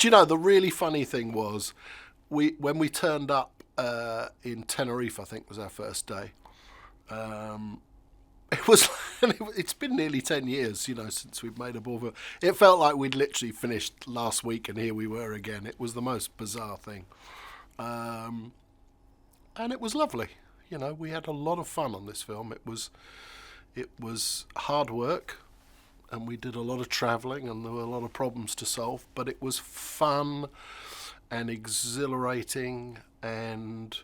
Do you know, the really funny thing was, when we turned up in Tenerife, I think was our first day. It was. It's been nearly 10 years, since we've made a Bourne film. It felt like we'd literally finished last week, and here we were again. It was the most bizarre thing, and it was lovely. We had a lot of fun on this film. It was hard work, and we did a lot of travelling, and there were a lot of problems to solve. But it was fun and exhilarating, and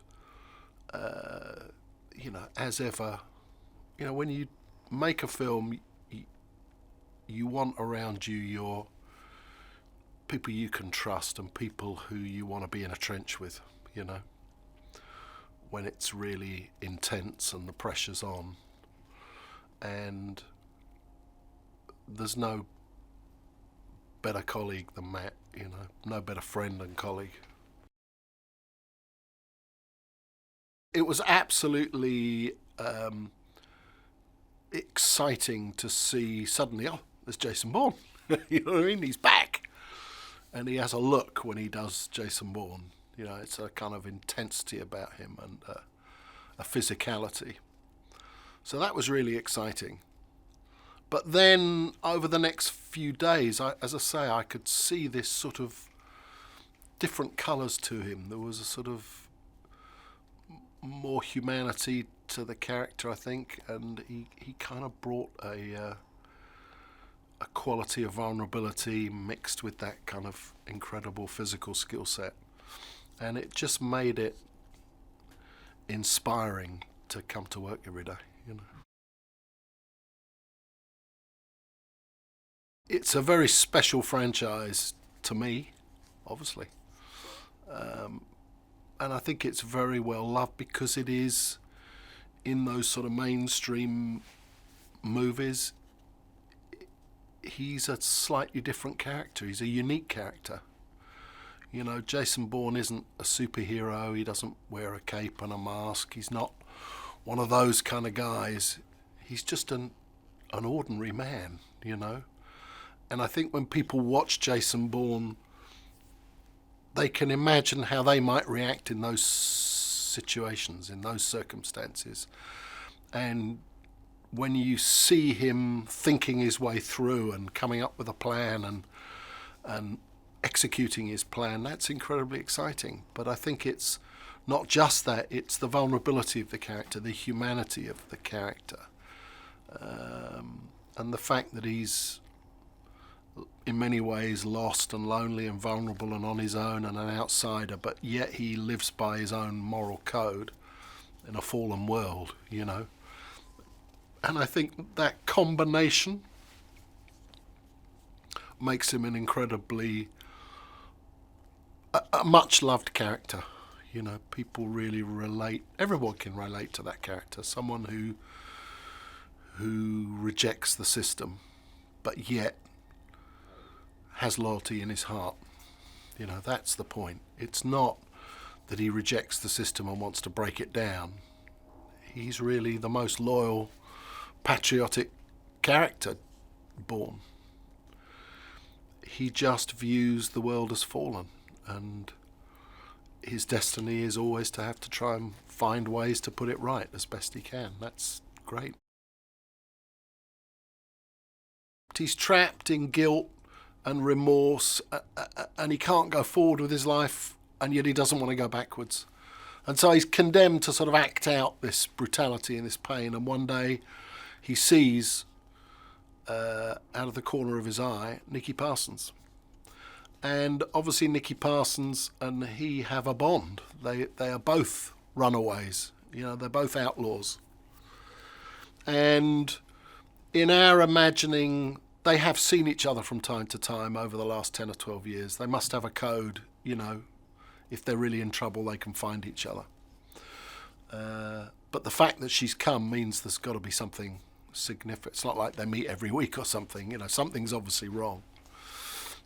as ever. When you make a film, you want around you your people you can trust and people who you want to be in a trench with, when it's really intense and the pressure's on. And there's no better colleague than Matt, no better friend and colleague. It was absolutely exciting to see suddenly, there's Jason Bourne. You know what I mean? He's back. And he has a look when he does Jason Bourne. It's a kind of intensity about him and a physicality. So that was really exciting. But then over the next few days, as I say, I could see this sort of different colours to him. There was a sort of more humanity to the character, I think, and he kind of brought a quality of vulnerability mixed with that kind of incredible physical skill set, and it just made it inspiring to come to work every day. It's a very special franchise to me, obviously. And I think it's very well loved because it is, in those sort of mainstream movies, he's a slightly different character. He's a unique character. Jason Bourne isn't a superhero. He doesn't wear a cape and a mask. He's not one of those kind of guys. He's just an ordinary man, And I think when people watch Jason Bourne, they can imagine how they might react in those situations, in those circumstances. And when you see him thinking his way through and coming up with a plan and executing his plan, that's incredibly exciting. But I think it's not just that, it's the vulnerability of the character, the humanity of the character, and the fact that he's in many ways lost and lonely and vulnerable and on his own and an outsider, but yet he lives by his own moral code in a fallen world, And I think that combination makes him an incredibly a much loved character. People really relate. Everyone can relate to that character. Someone who rejects the system, but yet has loyalty in his heart. That's the point. It's not that he rejects the system and wants to break it down. He's really the most loyal, patriotic character born. He just views the world as fallen, and his destiny is always to have to try and find ways to put it right as best he can. That's great. He's trapped in guilt and remorse, and he can't go forward with his life, and yet he doesn't want to go backwards. And so he's condemned to sort of act out this brutality and this pain, and one day he sees, out of the corner of his eye, Nicky Parsons. And obviously Nicky Parsons and he have a bond. They are both runaways, they're both outlaws. And in our imagining, they have seen each other from time to time over the last 10 or 12 years. They must have a code, if they're really in trouble, they can find each other. But the fact that she's come means there's got to be something significant. It's not like they meet every week or something, something's obviously wrong.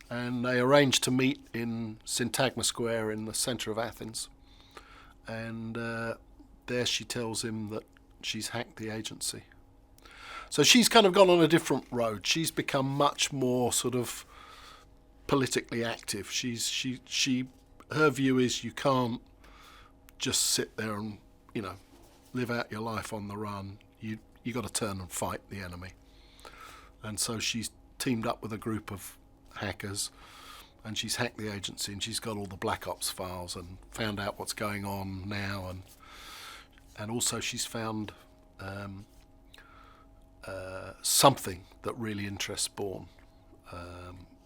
And they arrange to meet in Syntagma Square in the centre of Athens. And there she tells him that she's hacked the agency. So she's kind of gone on a different road. She's become much more sort of politically active. Her view is you can't just sit there and, live out your life on the run. You got to turn and fight the enemy. And so she's teamed up with a group of hackers, and she's hacked the agency, and she's got all the Black Ops files and found out what's going on now, and also she's found something that really interests Bourne,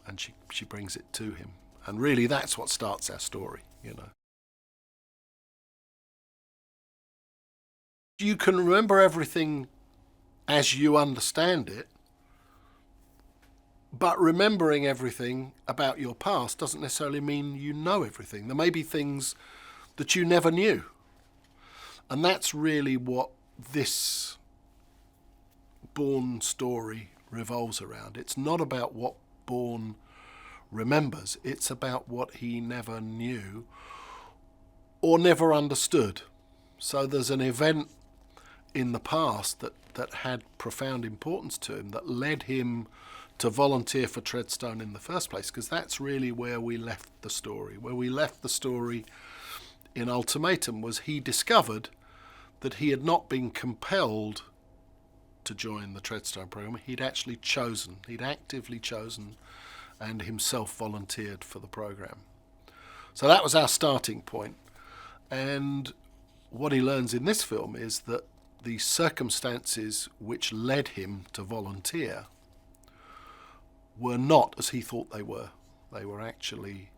and she brings it to him, and really that's what starts our story. You can remember everything as you understand it, but remembering everything about your past doesn't necessarily mean you know everything. There may be things that you never knew. And that's really what this Bourne story revolves around. It's not about what Bourne remembers. It's about what he never knew or never understood. So there's an event in the past that had profound importance to him, that led him to volunteer for Treadstone in the first place, because that's really where we left the story. Where we left the story in Ultimatum was he discovered that he had not been compelled to join the Treadstone program. He'd actually chosen, he'd actively chosen and himself volunteered for the program. So that was our starting point. And what he learns in this film is that the circumstances which led him to volunteer were not as he thought they were. They were actually,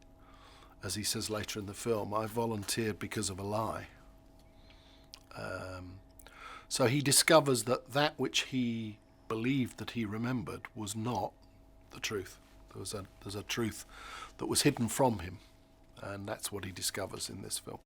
as he says later in the film, I volunteered because of a lie. So he discovers that which he believed that he remembered was not the truth. There's a truth that was hidden from him, and that's what he discovers in this film.